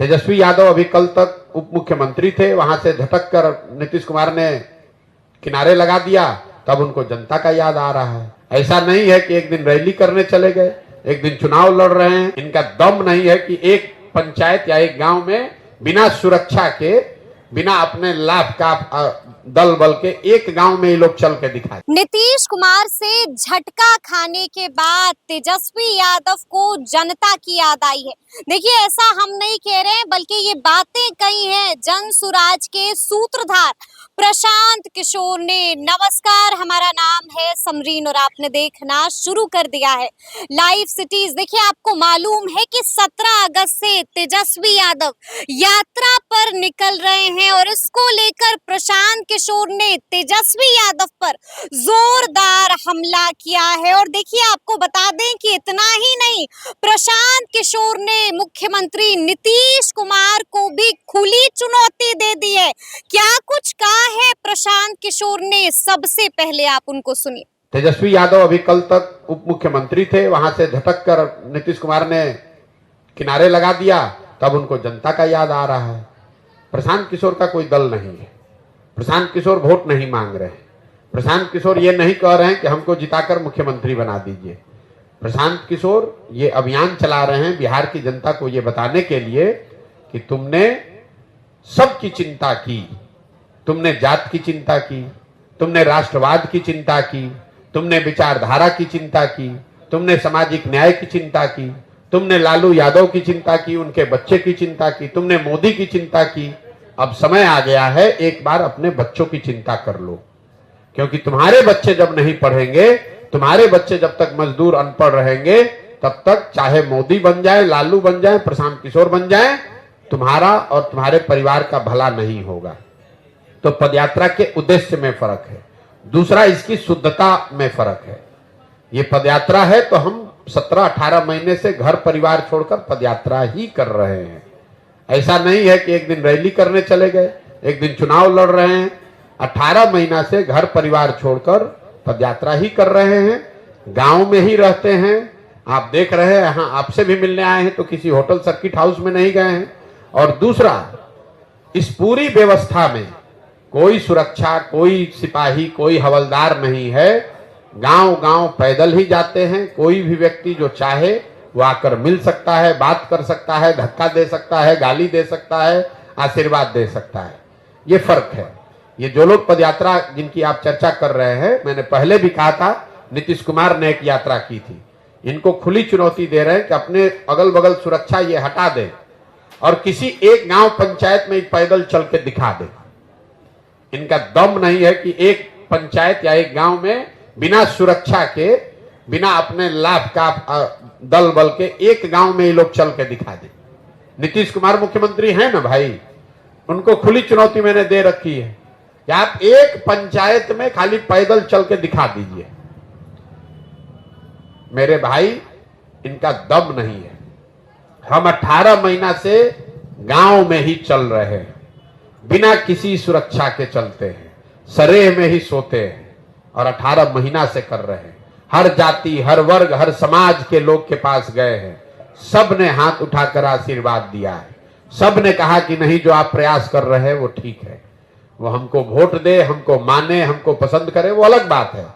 तेजस्वी यादव अभी कल तक उप मुख्यमंत्री थे, वहां से झटक कर नीतीश कुमार ने किनारे लगा दिया, तब उनको जनता का याद आ रहा है। ऐसा नहीं है कि एक दिन रैली करने चले गए, एक दिन चुनाव लड़ रहे हैं। इनका दम नहीं है कि एक पंचायत या एक गांव में बिना सुरक्षा के, बिना अपने लाभ का दल बल के एक गांव में ये लोग चल के दिखाए। नीतीश कुमार से झटका खाने के बाद तेजस्वी यादव को जनता की याद आई है। देखिए, ऐसा हम नहीं कह रहे हैं, बल्कि ये बातें कही हैं जन सुराज के सूत्रधार प्रशांत किशोर ने। नमस्कार, हमारा नाम है समरीन और आपने देखना शुरू कर दिया है लाइव सिटीज। देखिए, आपको मालूम है कि 17 अगस्त से तेजस्वी यादव यात्रा पर निकल रहे हैं और इसको लेकर प्रशांत किशोर ने तेजस्वी यादव पर जोरदार हमला किया है। और देखिए, आपको बता दें कि इतना ही नहीं, प्रशांत किशोर ने मुख्यमंत्री नीतीश कुमार को भी खुली चुनौती दे दी है। क्या कुछ कहा है प्रशांत किशोर ने, सबसे पहले आप उनको सुनिए। तेजस्वी यादव अभी कल तक उप मुख्यमंत्री थे, वहां से झटक कर नीतीश कुमार ने किनारे लगा दिया, तब उनको जनता का याद आ रहा है। प्रशांत किशोर का कोई दल नहीं है। प्रशांत किशोर वोट नहीं मांग रहे हैं। प्रशांत किशोर ये नहीं कह रहे हैं कि हमको जिताकर मुख्यमंत्री बना दीजिए। प्रशांत किशोर ये अभियान चला रहे हैं बिहार की जनता को ये बताने के लिए कि तुमने सबकी चिंता की, तुमने जात की चिंता की, तुमने राष्ट्रवाद की चिंता की, तुमने विचारधारा की चिंता की, तुमने सामाजिक न्याय की चिंता की, तुमने लालू यादव की चिंता की, उनके बच्चे की चिंता की, तुमने मोदी की चिंता की। अब समय आ गया है, एक बार अपने बच्चों की चिंता कर लो, क्योंकि तुम्हारे बच्चे जब नहीं पढ़ेंगे, तुम्हारे बच्चे जब तक मजदूर अनपढ़ रहेंगे, तब तक चाहे मोदी बन जाए, लालू बन जाए, प्रशांत किशोर बन जाए, तुम्हारा और तुम्हारे परिवार का भला नहीं होगा। तो पदयात्रा के उद्देश्य में फर्क है। दूसरा, इसकी शुद्धता में फर्क है। ये पदयात्रा है तो हम 17-18 महीने से घर परिवार छोड़कर पदयात्रा ही कर रहे हैं। ऐसा नहीं है कि एक दिन रैली करने चले गए, एक दिन चुनाव लड़ रहे हैं। 18 महीना से घर परिवार छोड़कर पदयात्रा ही कर रहे हैं, गांव में ही रहते हैं। आप देख रहे हैं, यहाँ आपसे भी मिलने आए हैं तो किसी होटल सर्किट हाउस में नहीं गए हैं। और दूसरा, इस पूरी व्यवस्था में कोई सुरक्षा, कोई सिपाही, कोई हवलदार नहीं है। गांव गांव पैदल ही जाते हैं। कोई भी व्यक्ति जो चाहे वो आकर मिल सकता है, बात कर सकता है, धक्का दे सकता है, गाली दे सकता है, आशीर्वाद दे सकता है। ये फर्क है। ये जो लोग पदयात्रा जिनकी आप चर्चा कर रहे हैं, मैंने पहले भी कहा था, नीतीश कुमार ने एक यात्रा की थी। इनको खुली चुनौती दे रहे हैं कि अपने अगल बगल सुरक्षा ये हटा दें और किसी एक गांव पंचायत में पैदल चल के दिखा दें। इनका दम नहीं है कि एक पंचायत या एक गांव में बिना सुरक्षा के, बिना अपने लाभ का दल बल के एक गांव में ये लोग चल के दिखा दें। नीतीश कुमार मुख्यमंत्री हैं ना भाई, उनको खुली चुनौती मैंने दे रखी है कि आप एक पंचायत में खाली पैदल चल के दिखा दीजिए। मेरे भाई, इनका दम नहीं है। हम 18 महीना से गांव में ही चल रहे हैं, बिना किसी सुरक्षा के चलते हैं, सरेह में ही सोते हैं और 18 महीना से कर रहे हैं। हर जाति, हर वर्ग, हर समाज के लोग के पास गए हैं। सब ने हाथ उठाकर आशीर्वाद दिया है। सब ने कहा कि नहीं, जो आप प्रयास कर रहे हैं वो ठीक है। वो हमको वोट दे, हमको माने, हमको पसंद करे, वो अलग बात है।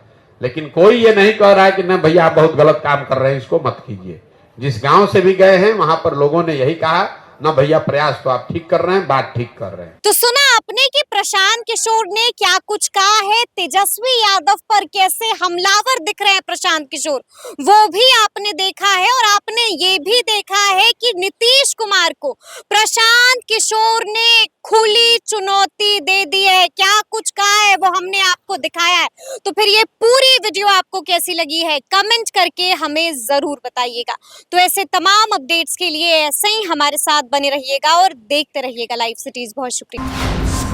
लेकिन कोई ये नहीं कह रहा है कि न भैया आप बहुत गलत काम कर रहे हैं, इसको मत कीजिए। जिस गांव से भी गए हैं वहां पर लोगों ने यही कहा, ना भैया प्रयास तो आप ठीक कर रहे हैं, बात ठीक कर रहे हैं। तो सुना आपने कि प्रशांत किशोर ने क्या कुछ कहा है तेजस्वी यादव पर, कैसे हमलावर दिख रहे हैं प्रशांत किशोर, वो भी आपने देखा है। और आपने ये भी देखा है कि नीतीश कुमार को प्रशांत किशोर ने खुली चुनौती दे दी है। क्या कुछ कहा है वो हमने आपको दिखाया है। तो फिर ये पूरी वीडियो आपको कैसी लगी है, कमेंट करके हमें जरूर बताइएगा। तो ऐसे तमाम अपडेट्स के लिए ऐसे ही हमारे साथ बने रहिएगा और देखते रहिएगा लाइव सिटीज। बहुत शुक्रिया।